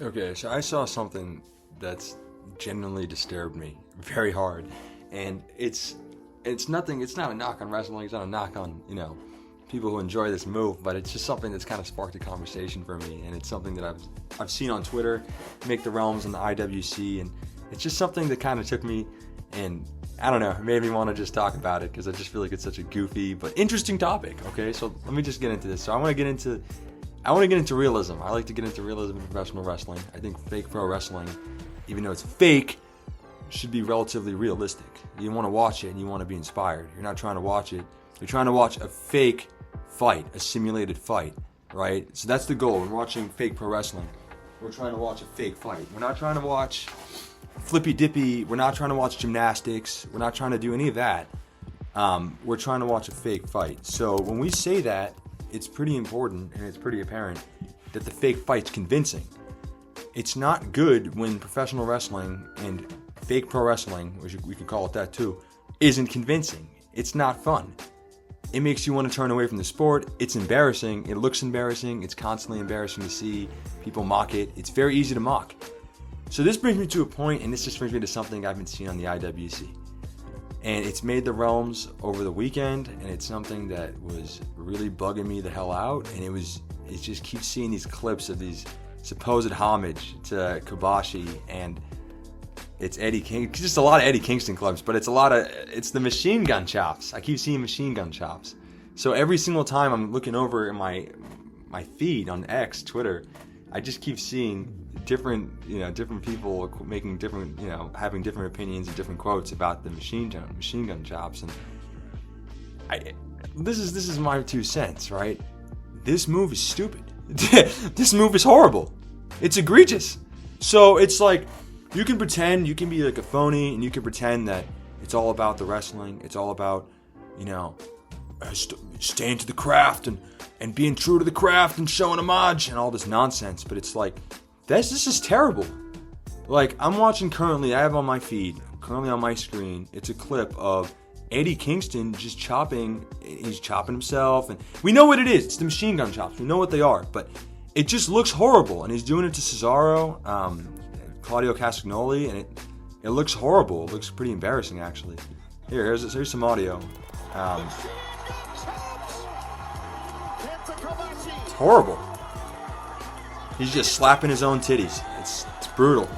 Okay, so I saw something that's genuinely disturbed me very hard, and it's nothing. It's not a knock on wrestling. It's not a knock on people who enjoy this move, but it's just something that's kind of sparked a conversation for me, and it's something that I've seen on Twitter, make the realms and the IWC, and it's just something that kind of took me, and I don't know, it made me want to just talk about it because I just feel like it's such a goofy but interesting topic. Okay, so let me just get into this. So I want to get into realism. I like to get into realism in professional wrestling. I think fake pro wrestling, even though it's fake, should be relatively realistic. You want to watch it and you want to be inspired. You're not trying to watch it. You're trying to watch a fake fight, a simulated fight, right? So that's the goal. We're watching fake pro wrestling. We're trying to watch a fake fight. We're not trying to watch flippy dippy. We're not trying to watch gymnastics. We're not trying to do any of that. We're trying to watch a fake fight. So when we say that, it's pretty important and it's pretty apparent that the fake fight's convincing. It's not good when professional wrestling and fake pro wrestling, which we could call it that too, isn't convincing. It's not fun. It makes you want to turn away from the sport. It's embarrassing. It looks embarrassing. It's constantly embarrassing to see people mock it. It's very easy to mock. So this brings me to a point, and this just brings me to something I've been seeing on the IWC. And it's made the realms over the weekend, and it's something that was really bugging me the hell out. And it just keeps seeing these clips of these supposed homage to Kobashi, and it's Eddie King, just a lot of Eddie Kingston clips, but it's the machine gun chops. I keep seeing machine gun chops. So every single time I'm looking over in my feed on X, Twitter, I just keep seeing different people making different, having different opinions and different quotes about the machine gun chops. And this is my 2 cents, right? This move is stupid. This move is horrible. It's egregious. So it's like, you can be like a phony, and you can pretend that it's all about the wrestling. It's all about, staying to the craft and being true to the craft and showing homage and all this nonsense. But it's like, this is terrible. Like, I'm watching currently, I have on my feed, currently on my screen, it's a clip of Eddie Kingston just chopping. He's chopping himself, and we know what it is. It's the machine gun chops. We know what they are, but it just looks horrible. And he's doing it to Cesaro, Claudio Castagnoli, and it looks horrible. It looks pretty embarrassing, actually. Here's some audio. It's horrible. He's just slapping his own titties. It's brutal.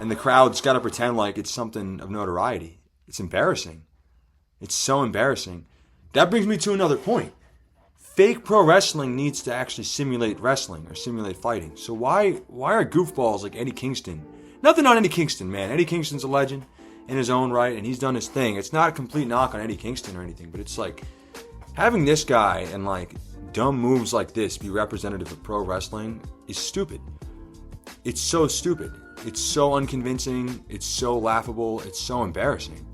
And the crowd's got to pretend like it's something of notoriety. It's embarrassing. It's so embarrassing. That brings me to another point. Fake pro wrestling needs to actually simulate wrestling or simulate fighting. So why are goofballs like Eddie Kingston? Nothing on Eddie Kingston, man. Eddie Kingston's a legend in his own right, and he's done his thing. It's not a complete knock on Eddie Kingston or anything, but it's like, having this guy and like dumb moves like this be representative of pro wrestling is stupid. It's so stupid. It's so unconvincing. It's so laughable. It's so embarrassing.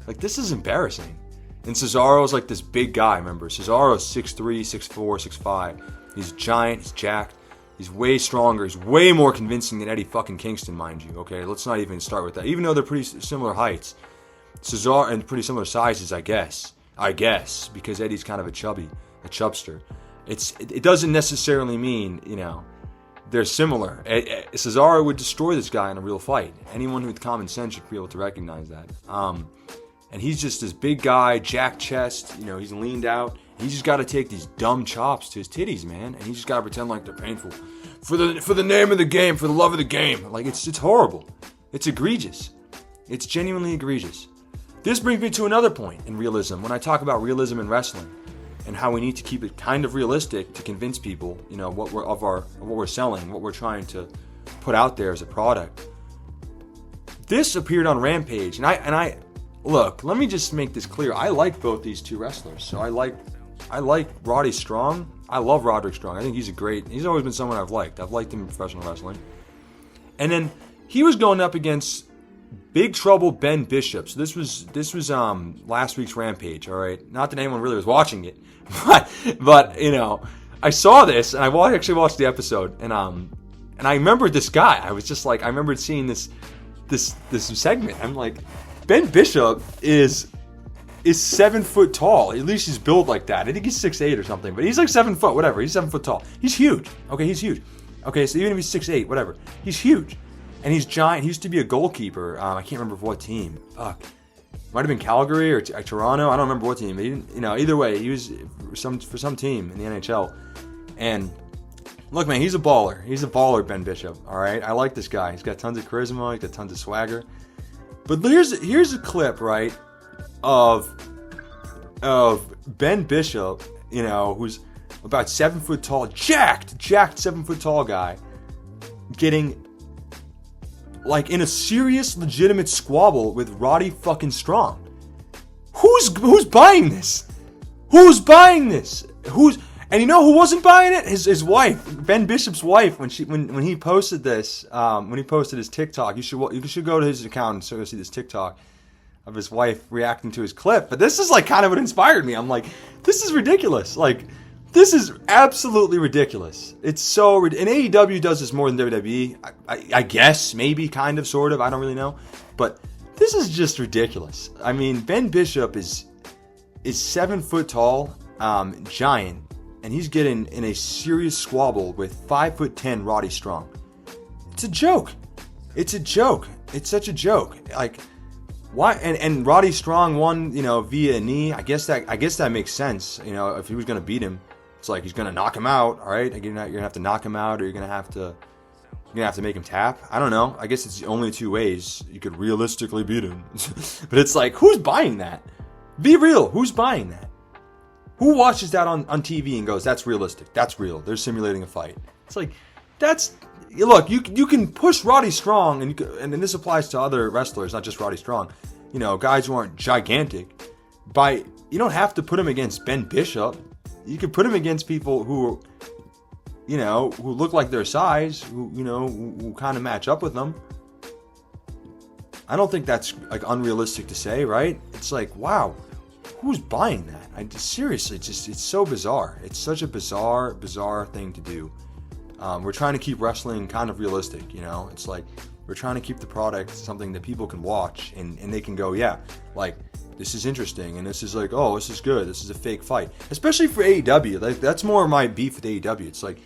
Like, this is embarrassing. And Cesaro's like this big guy, remember? Cesaro's 6'3", 6'4", 6'5". He's giant, he's jacked, he's way stronger, he's way more convincing than Eddie fucking Kingston, mind you, okay? Let's not even start with that. Even though they're pretty similar heights, Cesaro, and pretty similar sizes, I guess, because Eddie's kind of a chubster. It doesn't necessarily mean, they're similar. Cesaro would destroy this guy in a real fight. Anyone with common sense should be able to recognize that. And he's just this big guy, jack chest, he's leaned out. He's just got to take these dumb chops to his titties, man. And he's just got to pretend like they're painful. For the name of the game, for the love of the game. Like, it's horrible. It's egregious. It's genuinely egregious. This brings me to another point in realism. When I talk about realism in wrestling and how we need to keep it kind of realistic to convince people, what we're selling, what we're trying to put out there as a product. This appeared on Rampage, and I look, let me just make this clear. I like both these two wrestlers. So I like Roddy Strong. I love Roderick Strong. I think he's always been someone I've liked. I've liked him in professional wrestling. And then he was going up against Big Trouble Ben Bishop. So this was last week's Rampage, all right? Not that anyone really was watching it. But I saw this, and I actually watched the episode, and I remembered this guy. I was just like, I remembered seeing this segment. I'm like, Ben Bishop is 7 foot tall. At least he's built like that. I think he's 6'8" or something, but he's like 7 foot, whatever. He's 7 foot tall. He's huge. Okay, he's huge. Okay, so even if he's 6'8", whatever, he's huge. And he's giant. He used to be a goalkeeper. I can't remember for what team. Fuck. Might have been Calgary or Toronto. I don't remember what team. But he didn't, either way, he was for some team in the NHL. And look, man, he's a baller. He's a baller, Ben Bishop. All right, I like this guy. He's got tons of charisma. He's got tons of swagger. But here's a clip, right, of Ben Bishop, who's about 7 foot tall, jacked 7 foot tall guy, getting like in a serious, legitimate squabble with Roddy fucking Strong. Who's buying this? Who's buying this? And you know who wasn't buying it? His wife, Ben Bishop's wife. When he posted this, when he posted his TikTok, you should go to his account and see this TikTok of his wife reacting to his clip. But this is like kind of what inspired me. I'm like, this is ridiculous. Like, this is absolutely ridiculous. It's so and AEW does this more than WWE. I guess, maybe, kind of, sort of. I don't really know. But this is just ridiculous. I mean, Ben Bishop is 7 foot tall, giant, and he's getting in a serious squabble with 5'10" Roddy Strong. It's a joke. It's a joke. It's such a joke. Like, why? And Roddy Strong won, via a knee. I guess that makes sense. If he was gonna beat him, it's like he's gonna knock him out. All right, you're gonna have to knock him out, or you're gonna have to make him tap. I don't know. I guess it's the only two ways you could realistically beat him. But it's like, who's buying that? Be real. Who's buying that? Who watches that on TV and goes, that's realistic. That's real. They're simulating a fight. It's like, look, you can push Roddy Strong, and this applies to other wrestlers, not just Roddy Strong. Guys who aren't gigantic. You don't have to put him against Ben Bishop. You can put him against people who look like their size, who kind of match up with them. I don't think that's like unrealistic to say, right? It's like, wow, who's buying that? Seriously, it's so bizarre. It's such a bizarre thing to do. We're trying to keep wrestling kind of realistic, It's like we're trying to keep the product something that people can watch and they can go, yeah, like, this is interesting, and this is like, oh, this is good, this is a fake fight. Especially for AEW. Like, that's more my beef with AEW. It's like,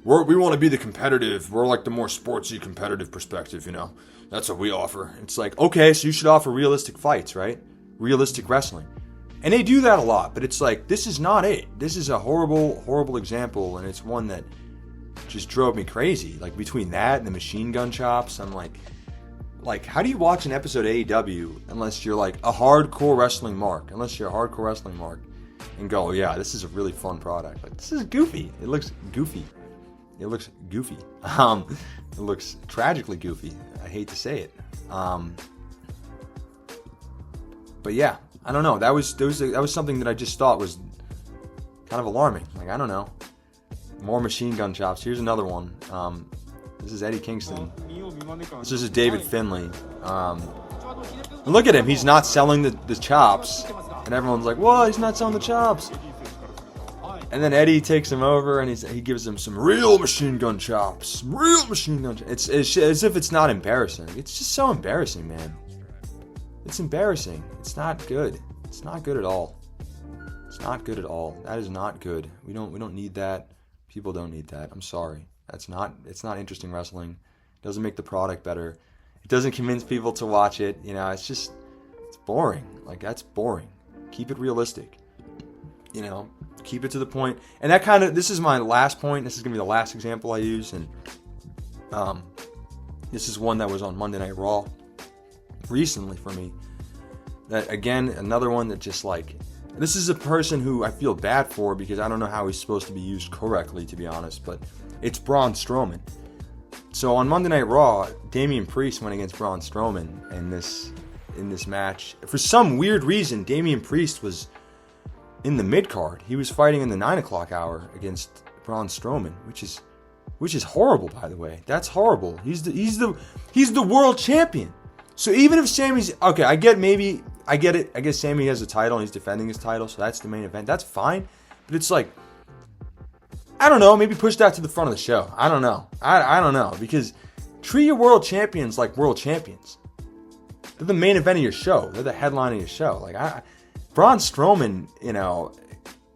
we want to be the competitive, we're like the more sportsy competitive perspective, That's what we offer. It's like, okay, so you should offer realistic fights, right? Realistic wrestling. And they do that a lot, but it's like, this is not it. This is a horrible, horrible example, and it's one that just drove me crazy. Like, between that and the machine gun chops, I'm like, how do you watch an episode of AEW unless you're like a hardcore wrestling mark? Unless you're a hardcore wrestling mark and go, yeah, this is a really fun product. Like, this is goofy. It looks goofy. It looks goofy. It looks tragically goofy. I hate to say it. But yeah, I don't know. That was something that I just thought was kind of alarming. Like, I don't know. More machine gun chops. Here's another one. This is Eddie Kingston. This is David Finlay. And look at him. He's not selling the chops. And everyone's like, well, he's not selling the chops. And then Eddie takes him over and he gives him some real machine gun chops. Real machine gun chops. It's as if it's not embarrassing. It's just so embarrassing, man. It's embarrassing. It's not good. It's not good at all. It's not good at all. That is not good. We don't need that. People don't need that. I'm sorry. It's not interesting wrestling. It doesn't make the product better. It doesn't convince people to watch it. It's boring. Like, that's boring. Keep it realistic. Keep it to the point. And this is my last point. This is going to be the last example I use. And this is one that was on Monday Night Raw recently for me. That, again, another one that just like, this is a person who I feel bad for because I don't know how he's supposed to be used correctly, to be honest, but it's Braun Strowman. So on Monday Night Raw, Damian Priest went against Braun Strowman in this match. For some weird reason, Damian Priest was in the mid-card. He was fighting in the 9 o'clock hour against Braun Strowman, which is horrible, by the way. That's horrible. He's the world champion. So even if Sammy's okay, I get it. I guess Sammy has a title and he's defending his title, so that's the main event. That's fine. But it's like, I don't know, maybe push that to the front of the show. I don't know. I don't know. Because treat your world champions like world champions. They're the main event of your show. They're the headline of your show. Like, Braun Strowman,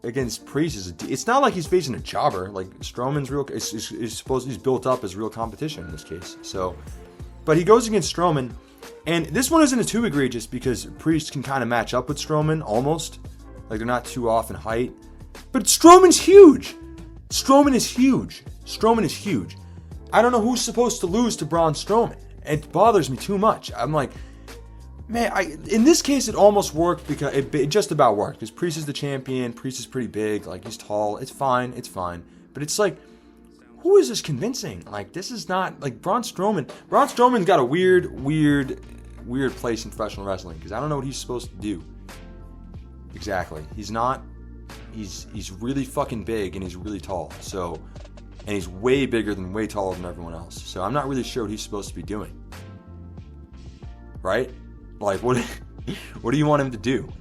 against Priest it's not like he's facing a jobber. Like Strowman's he's built up as real competition in this case. So, but he goes against Strowman, and this one isn't too egregious because Priest can kind of match up with Strowman almost. Like they're not too off in height, but Strowman's huge. Strowman is huge. Strowman is huge. I don't know who's supposed to lose to Braun Strowman. It bothers me too much. I'm like, man, in this case, it almost worked because it just about worked. Because Priest is the champion. Priest is pretty big. Like, he's tall. It's fine. It's fine. But it's like, who is this convincing? Like, this is not, like, Braun Strowman. Braun Strowman's got a weird place in professional wrestling. Because I don't know what he's supposed to do. Exactly. He's not, he's really fucking big and he's really tall. So, and he's way bigger than, way taller than everyone else. So I'm not really sure what he's supposed to be doing. Right? Like, what do you want him to do?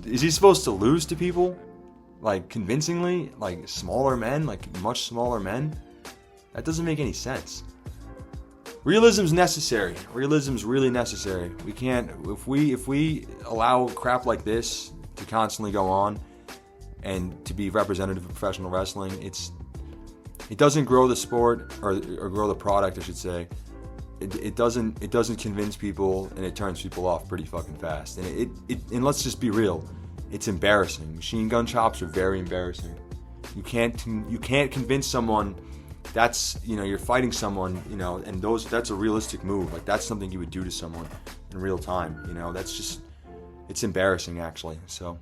Is he supposed to lose to people? Like, convincingly? Like, smaller men? Like, much smaller men? That doesn't make any sense. Realism's necessary. Realism's really necessary. We can't, if we allow crap like this to constantly go on and to be representative of professional wrestling, it doesn't grow the sport, or grow the product, I should say. It doesn't convince people, and it turns people off pretty fucking fast. And let's just be real, it's embarrassing. Machine gun chops are very embarrassing. You can't convince someone that's, you're fighting someone, and that's a realistic move. Like, that's something you would do to someone in real time. That's just, it's embarrassing actually. So